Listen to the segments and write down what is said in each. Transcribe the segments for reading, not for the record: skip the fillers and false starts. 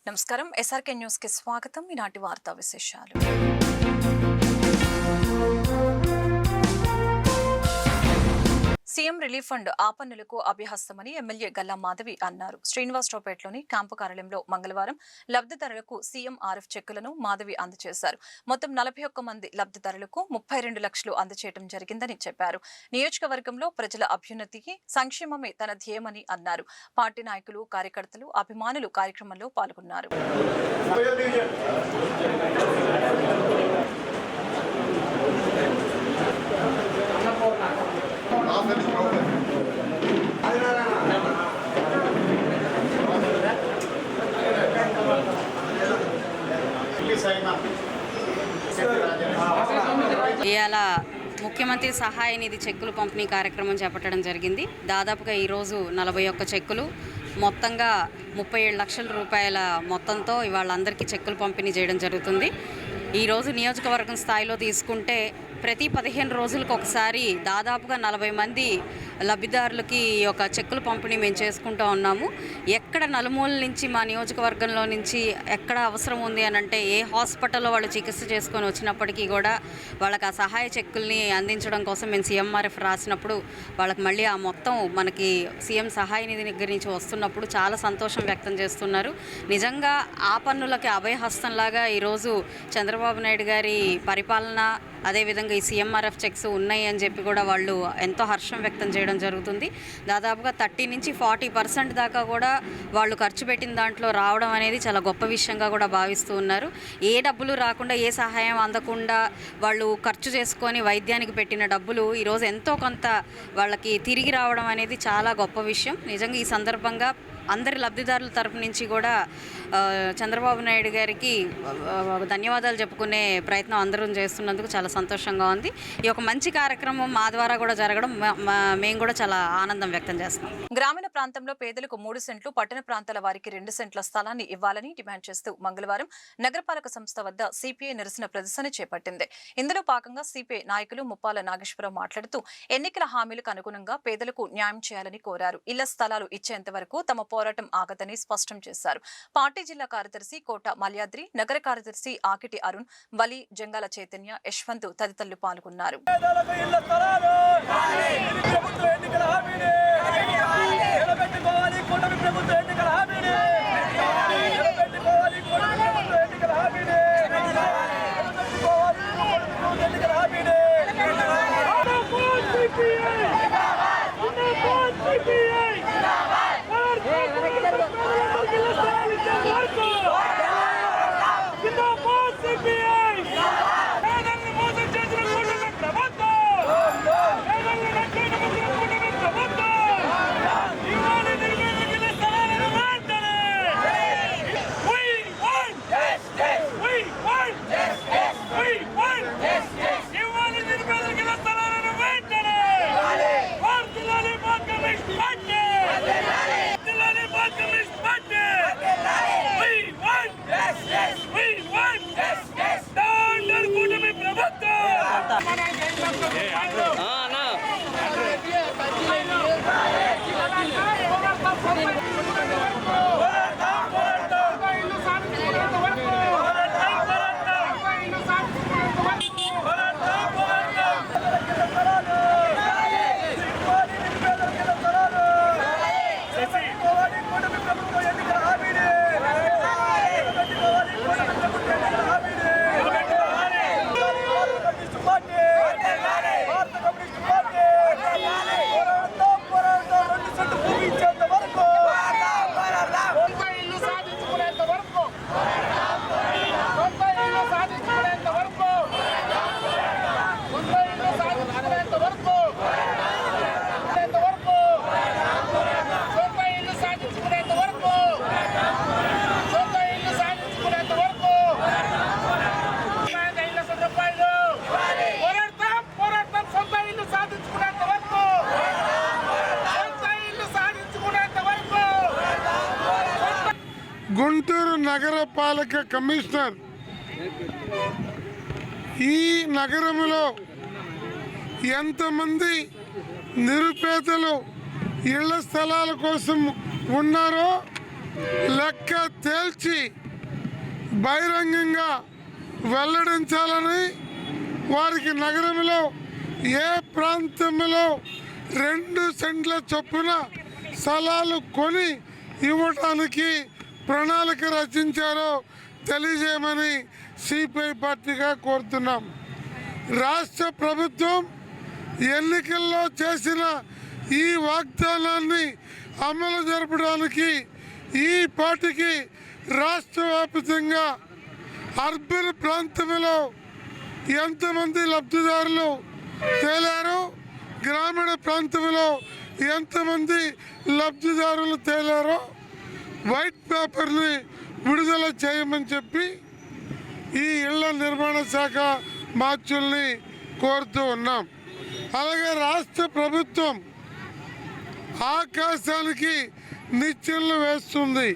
నమస్కారం SRK news కి స్వాగతం. ఈనాటి వార్తా విశేషాలు. సీఎం రిలీఫ్ ఫండ్ ఆపన్నులకు అభ్యహస్తమని ఎమ్మెల్యే గల్లా మాధవి అన్నారు. శ్రీనివాసరావుపేటలోని క్యాంపు కార్యాలయంలో మంగళవారం లబ్ధిదారులకు సీఎంఆర్ఎఫ్ చెక్కులను మాధవి అందజేశారు. మొత్తం 41 మంది లబ్ధిదారులకు 32 లక్షలు అందజేయడం జరిగిందని చెప్పారు. నియోజకవర్గంలో ప్రజల అభ్యున్నతికి సంక్షేమమే తన ధ్యేయమని అన్నారు. పార్టీ నాయకులు, కార్యకర్తలు, అభిమానులు కార్యక్రమంలో పాల్గొన్నారు. ఇవాళ ముఖ్యమంత్రి సహాయ నిధి చెక్కులు పంపిణీ కార్యక్రమం చేపట్టడం జరిగింది. దాదాపుగా ఈరోజు 41 చెక్కులు మొత్తంగా 37 లక్షల రూపాయల మొత్తంతో ఇవాళ అందరికీ చెక్కులు పంపిణీ చేయడం జరుగుతుంది. ఈరోజు నియోజకవర్గం స్థాయిలో తీసుకుంటే ప్రతి 15 రోజులకు ఒకసారి దాదాపుగా 40 మంది లబ్ధిదారులకి ఈ యొక్క చెక్కులు పంపిణీ మేము చేసుకుంటూ ఉన్నాము. ఎక్కడ నలుమూల నుంచి మా నియోజకవర్గంలో నుంచి ఎక్కడ అవసరం ఉంది అని అంటే ఏ హాస్పిటల్లో వాళ్ళు చికిత్స చేసుకొని వచ్చినప్పటికీ కూడా వాళ్ళకి ఆ సహాయ చెక్కుల్ని అందించడం కోసం మేము సీఎంఆర్ఎఫ్ రాసినప్పుడు వాళ్ళకి మళ్ళీ ఆ మొత్తం మనకి సీఎం సహాయ నిధి దగ్గర నుంచి వస్తున్నప్పుడు చాలా సంతోషం వ్యక్తం చేస్తున్నారు. నిజంగా ఆ పన్నులకి అభయహస్తంలాగా ఈరోజు చంద్రబాబు నాయుడు గారి పరిపాలన, అదేవిధంగా ఈ సీఎంఆర్ఎఫ్ చెక్స్ ఉన్నాయి అని చెప్పి కూడా వాళ్ళు ఎంతో హర్షం వ్యక్తం చేయడం జరుగుతుంది. దాదాపుగా 30 నుంచి 40% దాకా కూడా వాళ్ళు ఖర్చు పెట్టిన దాంట్లో రావడం అనేది చాలా గొప్ప విషయంగా కూడా భావిస్తూ ఉన్నారు. ఏ డబ్బులు రాకుండా, ఏ సహాయం అందకుండా వాళ్ళు ఖర్చు చేసుకొని వైద్యానికి పెట్టిన డబ్బులు ఈరోజు ఎంతో కొంత వాళ్ళకి తిరిగి రావడం అనేది చాలా గొప్ప విషయం. నిజంగా ఈ సందర్భంగా అందరి లబ్ధిదారుల తరపు నుంచి కూడా చంద్రబాబు నాయుడు గారికి ధన్యవాదాలు చెప్పుకునే ప్రయత్నం అందరం చేస్తున్నందుకు చాలా సంతోషంగా ఉంది. ఈ ఒక మంచి కార్యక్రమం మా ద్వారా కూడా జరగడం మేము కూడా చాలా ఆనందం వ్యక్తం చేస్తున్నాం. గ్రామీణ ప్రాంతంలో పేదలకు 3 సెంట్లు, పట్టణ ప్రాంతాల వారికి 2 సెంట్ల స్థలాన్ని ఇవ్వాలని డిమాండ్ చేస్తూ మంగళవారం నగరపాలక సంస్థ వద్ద సిపిఐ నిరసన ప్రదర్శన చేపట్టింది. ఇందులో భాగంగా సిపిఐ నాయకులు ముప్పాల నాగేశ్వరరావు మాట్లాడుతూ ఎన్నికల హామీలకు అనుగుణంగా పేదలకు న్యాయం చేయాలని కోరారు. ఇళ్ల స్థలాలు ఇచ్చేంత వరకు తమ పోరాటం ఆగదని స్పష్టం చేశారు. పార్టీ జిల్లా కార్యదర్శి కోట మల్యాద్రి, నగర కార్యదర్శి ఆకిటి అరుణ్, బలి, జంగాల చైతన్య, యశ్వంత్ తదితరులు పాల్గొన్నారు. గుంటూరు నగరపాలక కమిషనర్ ఈ నగరంలో ఎంతమంది నిరుపేదలు ఇళ్ల స్థలాల కోసం ఉన్నారో లెక్క తేల్చి బహిరంగంగా వెల్లడించాలని వారికి నగరంలో ఏ ప్రాంతంలో 2 సెంట్ల చొప్పున స్థలాలు కొని ఇవ్వటానికి ప్రణాళిక రచించారో తెలియజేయమని సిపిఐ పార్టీగా కోరుతున్నాం. రాష్ట్ర ప్రభుత్వం ఎన్నికల్లో చేసిన ఈ వాగ్దానాన్ని అమలు జరపడానికి ఈ పార్టీకి రాష్ట్ర వ్యాప్తంగా అర్బన్ ప్రాంతంలో ఎంతమంది లబ్ధిదారులు తేలారో, గ్రామీణ ప్రాంతంలో ఎంతమంది లబ్ధిదారులు తేలారో వైట్ పేపర్ని విడుదల చేయమని చెప్పి ఈ ఇళ్ల నిర్మాణ శాఖ మార్చుల్ని కోరుతూ ఉన్నాం. అలాగే రాష్ట్ర ప్రభుత్వం ఆకాశానికి నిచ్చెనలు వేస్తుంది,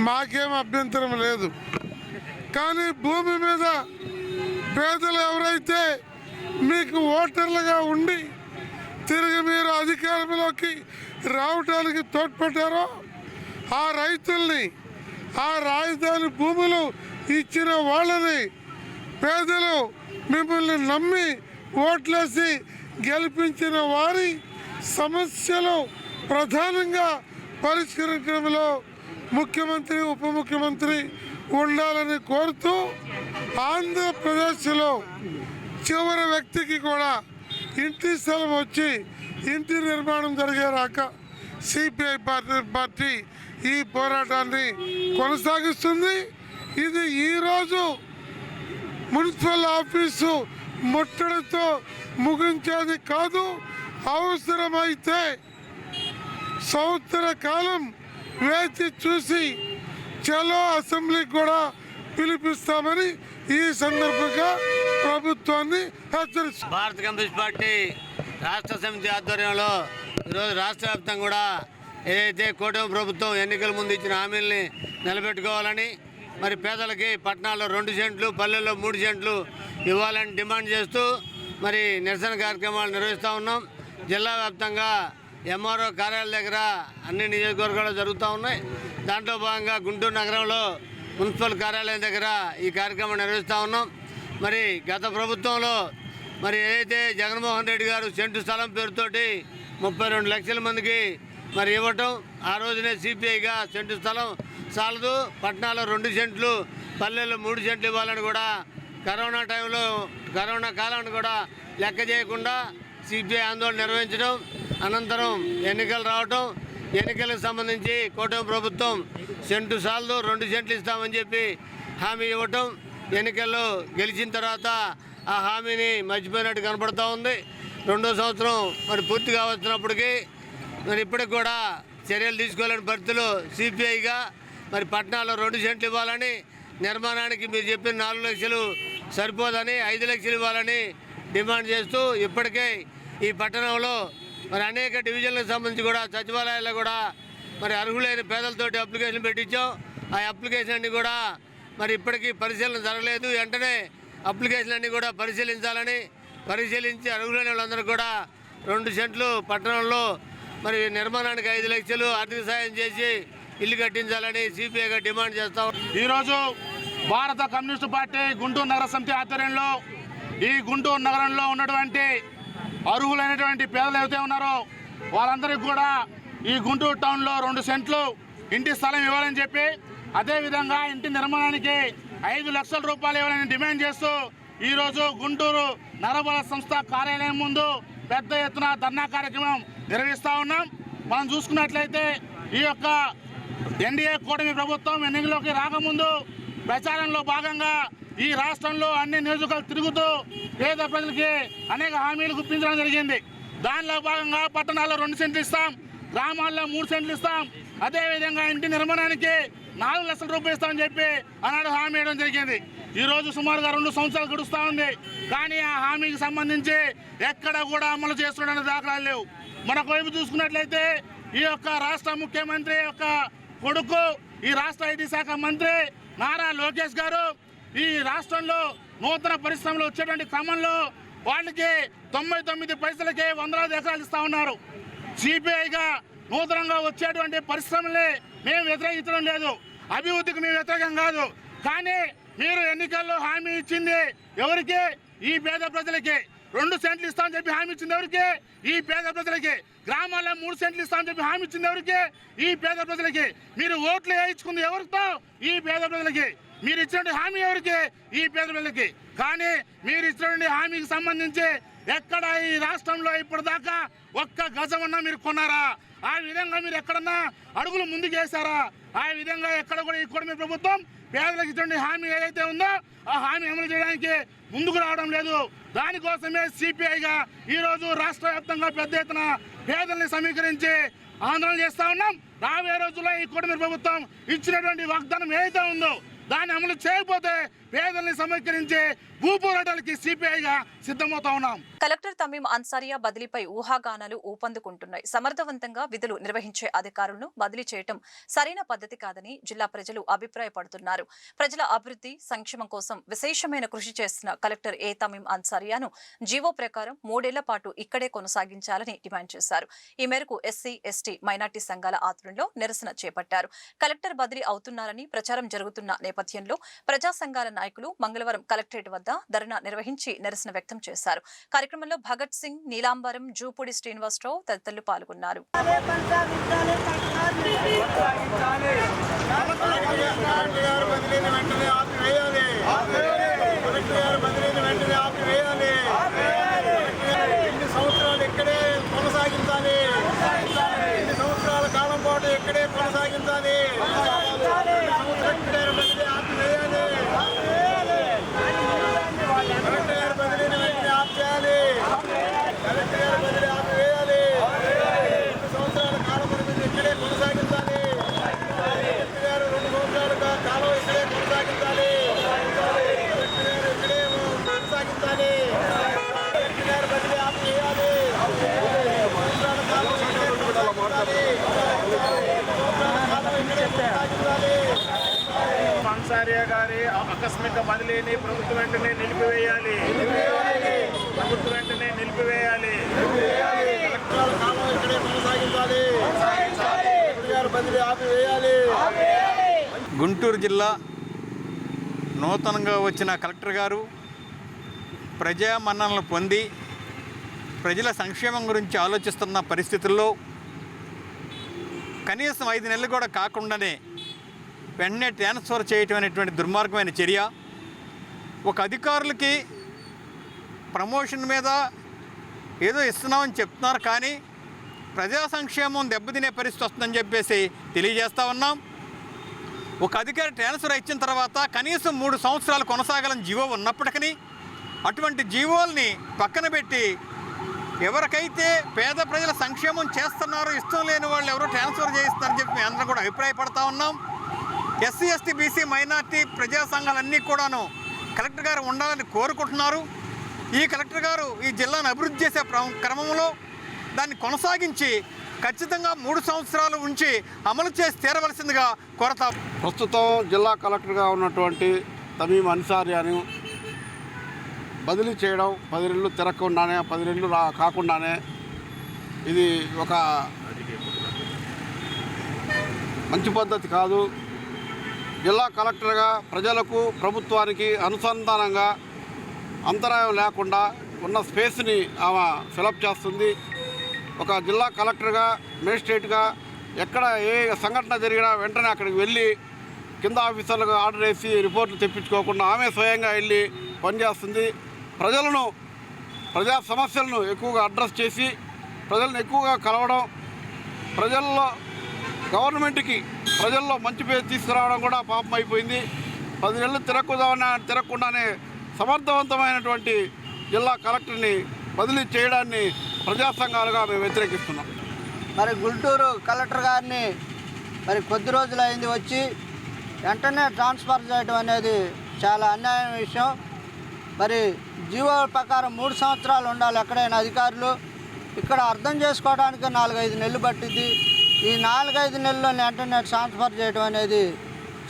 మాకేం అభ్యంతరం లేదు. కానీ భూమి మీద పేదలు ఎవరైతే మీకు ఓటర్లుగా ఉండి తిరిగి మీరు అధికారంలోకి రావడానికి తోడ్పడ్డారో ఆ రైతుల్ని, ఆ రాజధాని భూములు ఇచ్చిన వాళ్ళని, పేదలు మిమ్మల్ని నమ్మి ఓట్లేసి గెలిపించిన వారి సమస్యలు ప్రధానంగా పరిష్కరించడంలో ముఖ్యమంత్రి, ఉప ముఖ్యమంత్రి ఉండాలని కోరుతూ ఆంధ్రప్రదేశ్లో చివరి వ్యక్తికి కూడా ఇంటి స్థలం వచ్చి ఇంటి నిర్మాణం జరిగేరాక సిపిఐ పార్టీ ఈ పోరాటాన్ని కొనసాగిస్తుంది. ఇది ఈరోజు మున్సిపల్ ఆఫీసు ముట్టడితో ముగించేది కాదు. అవసరమైతే సంవత్సర కాలం వేచి చూసి చలో అసెంబ్లీకి కూడా పిలిపిస్తామని ఈ సందర్భంగా ప్రభుత్వాన్ని హెచ్చరిస్తుంది. భారత కమ్యూనిస్ట్ పార్టీ రాష్ట్ర సమితి ఆధ్వర్యంలో ఈరోజు రాష్ట్ర వ్యాప్తంగా కూడా ఏదైతే కూటమి ప్రభుత్వం ఎన్నికల ముందు ఇచ్చిన హామీల్ని నిలబెట్టుకోవాలని, మరి పేదలకి పట్టణాల్లో 2 సెంట్లు, పల్లెల్లో 3 సెంట్లు ఇవ్వాలని డిమాండ్ చేస్తూ మరి నిరసన కార్యక్రమాలు నిర్వహిస్తూ ఉన్నాం. జిల్లా వ్యాప్తంగా ఎంఆర్ఓ కార్యాలయాల దగ్గర అన్ని నియోజకవర్గాలు జరుగుతూ ఉన్నాయి. దాంట్లో భాగంగా గుంటూరు నగరంలో మున్సిపల్ కార్యాలయం దగ్గర ఈ కార్యక్రమం నిర్వహిస్తూ ఉన్నాం. మరి గత ప్రభుత్వంలో మరి ఏదైతే జగన్మోహన్ రెడ్డి గారు సెంటు స్థలం పేరుతోటి 32 లక్షల మందికి మరి ఇవ్వటం, ఆ రోజునే సిపిఐగా సెంటు స్థలం చాలదు, పట్టణాల్లో 2 సెంట్లు, పల్లెల్లో 3 సెంట్లు ఇవ్వాలని కూడా కరోనా టైంలో, కరోనా కాలాన్ని కూడా లెక్క చేయకుండా సిపిఐ ఆందోళన నిర్వహించడం, అనంతరం ఎన్నికలు రావటం, ఎన్నికలకు సంబంధించి కూటమి ప్రభుత్వం సెంటు చాలదు 2 సెంట్లు ఇస్తామని చెప్పి హామీ ఇవ్వటం, ఎన్నికల్లో గెలిచిన తర్వాత ఆ హామీని మర్చిపోయినట్టు కనబడుతూ ఉంది. 2వ సంవత్సరం మరి పూర్తిగా వచ్చినప్పటికీ మరి ఇప్పటికి కూడా చర్యలు తీసుకోలేని పరిస్థితులు సిపిఐగా మరి పట్టణాల్లో 2 సెంట్లు ఇవ్వాలని, నిర్మాణానికి మీరు చెప్పిన 4 లక్షలు సరిపోదని 5 లక్షలు ఇవ్వాలని డిమాండ్ చేస్తూ ఇప్పటికే ఈ పట్టణంలో మరి అనేక డివిజన్లకు సంబంధించి కూడా సచివాలయాల్లో కూడా మరి అర్హులైన పేదలతోటి అప్లికేషన్ పెట్టించాం. ఆ అప్లికేషన్ అన్నీ కూడా మరి ఇప్పటికీ పరిశీలన జరగలేదు. వెంటనే అప్లికేషన్ అన్నీ కూడా పరిశీలించాలని, పరిశీలించి అర్హులైన వాళ్ళందరూ కూడా 2 సెంట్లు పట్టణంలో మరి నిర్మాణానికి 5 లక్షలు ఆర్థిక సాయం చేసి ఇల్లు కట్టించాలని సిపిఐగా డిమాండ్ చేస్తాం. ఈరోజు భారత కమ్యూనిస్టు పార్టీ గుంటూరు నగర సమితి ఆధ్వర్యంలో ఈ గుంటూరు నగరంలో ఉన్నటువంటి అర్హులైనటువంటి పేదలు ఏవైతే ఉన్నారో వాళ్ళందరికీ కూడా ఈ గుంటూరు టౌన్లో 2 సెంట్లు ఇంటి స్థలం ఇవ్వాలని చెప్పి, అదేవిధంగా ఇంటి నిర్మాణానికి 5 లక్షల రూపాయలు ఇవ్వాలని డిమాండ్ చేస్తూ ఈరోజు గుంటూరు నగరపాలక సంస్థ కార్యాలయం ముందు పెద్ద ఎత్తున ధర్నా కార్యక్రమం నిర్వహిస్తూ ఉన్నాం. మనం చూసుకున్నట్లయితే ఈ యొక్క ఎన్డీఏ కూటమి ప్రభుత్వం ఎన్నికల్లోకి రాకముందు ప్రచారంలో భాగంగా ఈ రాష్ట్రంలో అన్ని నియోజకవర్గాలు తిరుగుతూ పేద ప్రజలకి అనేక హామీలు గుప్పించడం జరిగింది. దానిలో భాగంగా పట్టణాల్లో 2 సెంట్లు ఇస్తాం, గ్రామాల్లో 3 సెంట్లు ఇస్తాం, అదేవిధంగా ఇంటి నిర్మాణానికి 4 లక్షల రూపాయలు ఇస్తామని చెప్పి ఆనాడు హామీ ఇవ్వడం జరిగింది. ఈరోజు సుమారుగా 2 సంవత్సరాలు గడుస్తూ ఉంది. కానీ ఆ హామీకి సంబంధించి ఎక్కడ కూడా అమలు చేస్తున్న దాఖలాలు లేవు. మనకు వైపు చూసుకున్నట్లయితే ఈ యొక్క రాష్ట్ర ముఖ్యమంత్రి యొక్క కొడుకు, ఈ రాష్ట్ర ఐటీ శాఖ మంత్రి నారా లోకేష్ గారు ఈ రాష్ట్రంలో నూతన పరిశ్రమలు వచ్చేటువంటి క్రమంలో వాళ్ళకి 99 పైసలకే 100 ఎకరాలు ఇస్తా ఉన్నారు. సిపిఐగా నూతనంగా వచ్చేటువంటి పరిశ్రమల్ని మేము వ్యతిరేకించడం లేదు, అభివృద్ధికి మేము వ్యతిరేకం కాదు. కానీ మీరు ఎన్నికల్లో హామీ ఇచ్చింది ఎవరికి? ఈ పేద ప్రజలకి. 2 సెంట్లు ఇస్తామని చెప్పి హామీ ఇచ్చింది ఎవరికి? ఈ పేద ప్రజలకి. గ్రామాల్లో 3 సెంట్లు ఇస్తామని చెప్పి హామీ ఇచ్చింది ఎవరికి? ఈ పేద ప్రజలకి. మీరు ఓట్లు వేయించుకుంది ఎవరితో? ఈ పేద ప్రజలకి. మీరు ఇచ్చినటువంటి హామీ ఎవరికి? ఈ పేద ప్రజలకి. కానీ మీరు ఇచ్చినటువంటి హామీకి సంబంధించి ఎక్కడ ఈ రాష్ట్రంలో ఇప్పటిదాకా ఒక్క గజమన్నా మీరు కొన్నారా? ఆ విధంగా మీరు ఎక్కడన్నా అడుగులు ముందుకు వేశారా? ఆ విధంగా ఎక్కడ కూడా ఈ కూటమి ప్రభుత్వం పేదలకు ఇచ్చినటువంటి హామీ ఏదైతే ఉందో ఆ హామీ అమలు చేయడానికి ముందుకు రావడం లేదు. దానికోసమే సిపిఐగా ఈరోజు రాష్ట్ర వ్యాప్తంగా పెద్ద ఎత్తున పేదల్ని సమీకరించి ఆందోళన చేస్తా ఉన్నాం. రాబోయే రోజుల్లో ఈ కూటమి ప్రభుత్వం ఇచ్చినటువంటి వాగ్దానం ఏదైతే ఉందో దాన్ని అమలు చేయకపోతే పేదల్ని సమీకరించి భూపోరాటాలకి సిపిఐగా సిద్ధమవుతా ఉన్నాం. కలెక్టర్ తమీం అన్సారియా బదిలీపై ఊహాగానాలు ఊపందుకుంటున్నాయి. సమర్థవంతంగా విధులు నిర్వహించే అధికారులను బదిలీ చేయడం సరైన పద్ధతి కాదని జిల్లా ప్రజలు అభిప్రాయపడుతున్నారు. ప్రజల అభివృద్ధి సంక్షేమం కోసం విశేషమైన కృషి చేస్తున్న కలెక్టర్ తమీం అన్సారియాను జీవో ప్రకారం 3 ఏళ్ల పాటు ఇక్కడే కొనసాగించాలని డిమాండ్ చేశారు. ఈ మేరకు ఎస్సీ, ఎస్టీ, మైనార్టీ సంఘాల ఆధ్వర్యంలో నిరసన చేపట్టారు. కలెక్టర్ బదిలీ అవుతున్నారని ప్రచారం జరుగుతున్న నేపథ్యంలో ప్రజా సంఘాల నాయకులు మంగళవారం కలెక్టరేట్ వద్ద ధర్నా నిర్వహించి నిరసన వ్యక్తం చేశారు. కార్యక్రమంలో భగత్ సింగ్, నీలాంబరం, జూపూడి శ్రీనివాసరావు తదితరులు పాల్గొన్నారు. ఇక్కడే కొనసాగించాలి. అన్సారియా గారి ఆకస్మిక బదిలీని ప్రభుత్వం వెంటనే నిలిపివేయాలి. గుంటూరు జిల్లా నూతనంగా వచ్చిన కలెక్టర్ గారు ప్రజా మన్ననలు పొంది ప్రజల సంక్షేమం గురించి ఆలోచిస్తున్న పరిస్థితుల్లో కనీసం 5 నెలలు కూడా కాకుండానే వెంటనే ట్రాన్స్ఫర్ చేయటం అనేటువంటి దుర్మార్గమైన చర్య. ఒక అధికారులకి ప్రమోషన్ మీద ఏదో ఇస్తున్నామని చెప్తున్నారు, కానీ ప్రజా సంక్షేమం దెబ్బతినే పరిస్థితి వస్తుందని చెప్పేసి తెలియజేస్తూ ఉన్నాం. ఒక అధికారి ట్రాన్స్ఫర్ ఇచ్చిన తర్వాత కనీసం 3 సంవత్సరాలు కొనసాగాలని జీవో ఉన్నప్పటికీ అటువంటి జీవోల్ని పక్కన పెట్టి ఎవరికైతే పేద ప్రజల సంక్షేమం చేస్తున్నారో ఇష్టం లేని వాళ్ళు ఎవరో ట్రాన్స్ఫర్ చేయిస్తారని చెప్పి మేము అందరం కూడా అభిప్రాయపడతా ఉన్నాం. ఎస్సీ, ఎస్టీ, బీసీ, మైనార్టీ ప్రజా సంఘాలన్నీ కూడాను కలెక్టర్ గారు ఉండాలని కోరుకుంటున్నారు. ఈ కలెక్టర్ గారు ఈ జిల్లాను అభివృద్ధి చేసే క్రమంలో దాన్ని కొనసాగించి ఖచ్చితంగా 3 సంవత్సరాలు ఉంచి అమలు చేసి తీరవలసిందిగా కోరతాం. ప్రస్తుతం జిల్లా కలెక్టర్గా ఉన్నటువంటి తమీం అన్సారియాను బదిలీ చేయడం 10 నెలలు తిరగకుండానే 10 నెలలు కాకుండానే ఇది ఒక మంచి పద్ధతి కాదు. జిల్లా కలెక్టర్గా ప్రజలకు ప్రభుత్వానికి అనుసంధానంగా అంతరాయం లేకుండా ఉన్న స్పేస్ని ఆమె ఫిలప్ చేస్తుంది. ఒక జిల్లా కలెక్టర్గా మేజిస్ట్రేట్గా ఎక్కడ ఏ సంఘటన జరిగినా వెంటనే అక్కడికి వెళ్ళి కింద ఆఫీసర్లకు ఆర్డర్ వేసి రిపోర్ట్లు తెప్పించుకోకుండా ఆమె స్వయంగా వెళ్ళి పనిచేస్తుంది. ప్రజా సమస్యలను ఎక్కువగా అడ్రస్ చేసి ప్రజలను ఎక్కువగా కలవడం, ప్రజల్లో గవర్నమెంట్కి ప్రజల్లో మంచి పేరు తీసుకురావడం కూడా పాపం అయిపోయింది. 10 నెలలు తిరగకుండానే సమర్థవంతమైనటువంటి జిల్లా కలెక్టర్ని బదిలీ చేయడాన్ని ప్రజా సంఘాలుగా మేము వ్యతిరేకిస్తున్నాం. మరి గుంటూరు కలెక్టర్ గారిని మరి కొద్ది రోజులు అయింది వచ్చి వెంటనే ట్రాన్స్ఫర్ చేయడం అనేది చాలా అన్యాయం విషయం. మరి జీవో ప్రకారం 3 సంవత్సరాలు ఉండాలి ఎక్కడైనా అధికారులు. ఇక్కడ అర్థం చేసుకోవడానికి 4-5 నెలలు పట్టింది. ఈ 4-5 నెలల్లో వెంటనే ట్రాన్స్ఫర్ చేయడం అనేది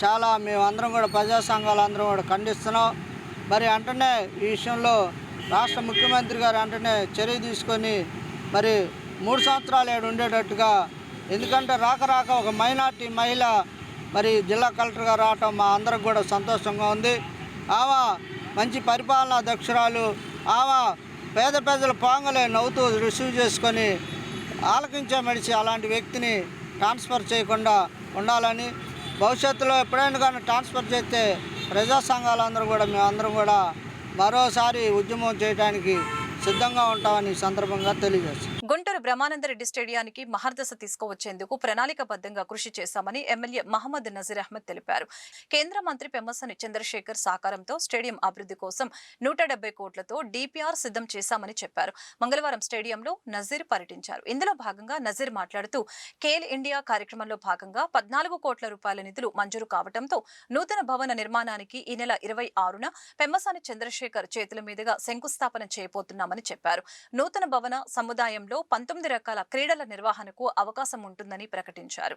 చాలా మేమందరం కూడా ప్రజా సంఘాలు అందరం కూడా ఖండిస్తున్నాం. మరి వెంటనే ఈ విషయంలో రాష్ట్ర ముఖ్యమంత్రి గారు వెంటనే చర్య తీసుకొని మరి 3 సంవత్సరాలు ఉండేటట్టుగా ఎందుకంటే రాక ఒక మైనార్టీ మహిళ మరి జిల్లా కలెక్టర్గా రావటం మా అందరికి కూడా సంతోషంగా ఉంది. ఆమె మంచి పరిపాలనా దక్షురాలు. ఆమె పేద ప్రజల పాంగలే నవ్వుతూ రిసీవ్ చేసుకొని ఆలకించే మనిషి. అలాంటి వ్యక్తిని ట్రాన్స్ఫర్ చేయకుండా ఉండాలని, భవిష్యత్తులో ఎప్పుడైనా కానీ ట్రాన్స్ఫర్ చేస్తే ప్రజా సంఘాలందరూ కూడా మేమందరం కూడా మరోసారి ఉద్యమం చేయడానికి సిద్ధంగా ఉంటామని సందర్భంగా తెలియజేస్తాం. గుంటూరు బ్రహ్మానందరెడ్డి స్టేడియానికి మహర్దశ తీసుకువచ్చేందుకు ప్రణాళికబద్ధంగా కృషి చేశామని ఎమ్మెల్యే మహమ్మద్ నజీర్ అహ్మద్ తెలిపారు. కేంద్ర మంత్రి పెమ్మసాని చంద్రశేఖర్ సహకారంతో స్టేడియం అభివృద్ధి కోసం 170 కోట్లతో డిపిఆర్ సిద్ధం చేశామని చెప్పారు. మంగళవారం స్టేడియంలో నజీర్ పర్యటించారు. ఇందులో భాగంగా నజీర్ మాట్లాడుతూ ఖేల్ ఇండియా కార్యక్రమంలో భాగంగా 14 కోట్ల రూపాయల నిధులు మంజూరు కావడంతో నూతన భవన నిర్మాణానికి ఈ నెల 26న పెమ్మసాని చంద్రశేఖర్ చేతుల మీదుగా శంకుస్థాపన చేయబోతున్నామని చెప్పారు. నూతన భవన సముదాయంలో 19 రకాల క్రీడల నిర్వహణకు అవకాశం ఉంటుందని ప్రకటించారు.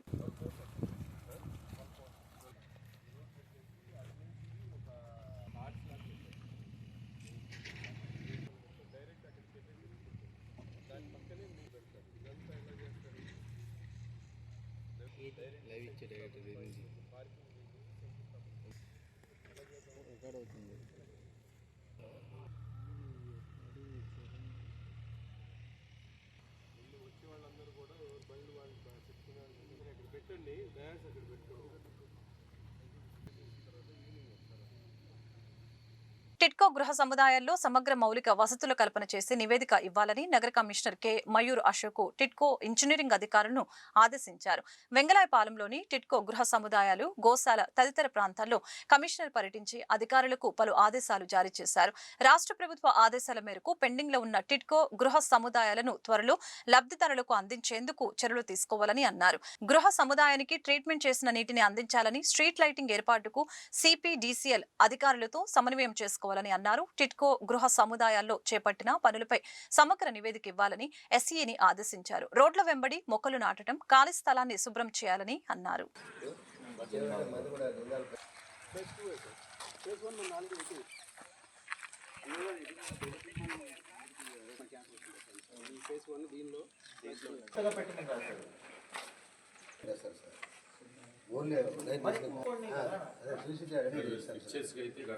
టిడ్కో గృహ సముదాయాల్లో సమగ్ర మౌలిక వసతుల కల్పన చేసి నివేదిక ఇవ్వాలని నగర commissioner K Mayur Ashok TIDCO engineering అధికారులను ఆదేశించారు. వెంగళాయపాలెంలోని టిడ్కో గృహ సముదాయాలు, గోశాల తదితర ప్రాంతాల్లో కమిషనర్ పర్యటించి అధికారులకు పలు ఆదేశాలు జారీ చేశారు. రాష్ట్ర ప్రభుత్వ ఆదేశాల మేరకు పెండింగ్ లో ఉన్న టిడ్కో గృహ సముదాయాలను త్వరలో లబ్ధిదారులకు అందించేందుకు చర్యలు తీసుకోవాలని అన్నారు. గృహ సముదాయానికి ట్రీట్మెంట్ చేసిన నీటిని అందించాలని, స్ట్రీట్ లైటింగ్ ఏర్పాటుకు సిపిడిసిఎల్ అధికారులతో సమన్వయం చేసుకోవాలని అన్నారు. టిడ్కో గృహ సముదాయాల్లో చేపట్టిన పనులపై సమగ్ర నివేదిక ఇవ్వాలని ఎస్ఈని ఆదేశించారు. రోడ్ల వెంబడి మొక్కలు నాటడం, ఖాళీ స్థలాన్ని శుభ్రం చేయాలని అన్నారు.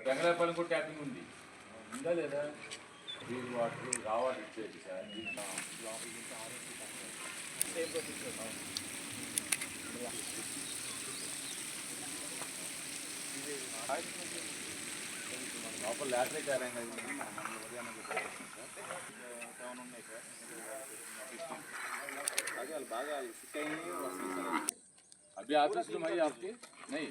వెంగళాయపాలెం కూడా ట్యాపింగ్ ఉంది, ఉందా లేదా? నీరు వాటర్ రావాలి ఇచ్చేది సార్. లోపల లాటరీ కార్యంగా ఉన్నాయి సార్. బాగా अभी ऑफिस में भाई आपके नहीं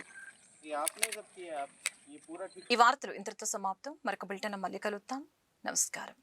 ये आपने सब किया, आप ये पूरा ఈ వార్తలు ఇంతటితో సమాప్తం. మరొక బులెటిన్ మళ్ళీ కలుద్దాం. నమస్కారం.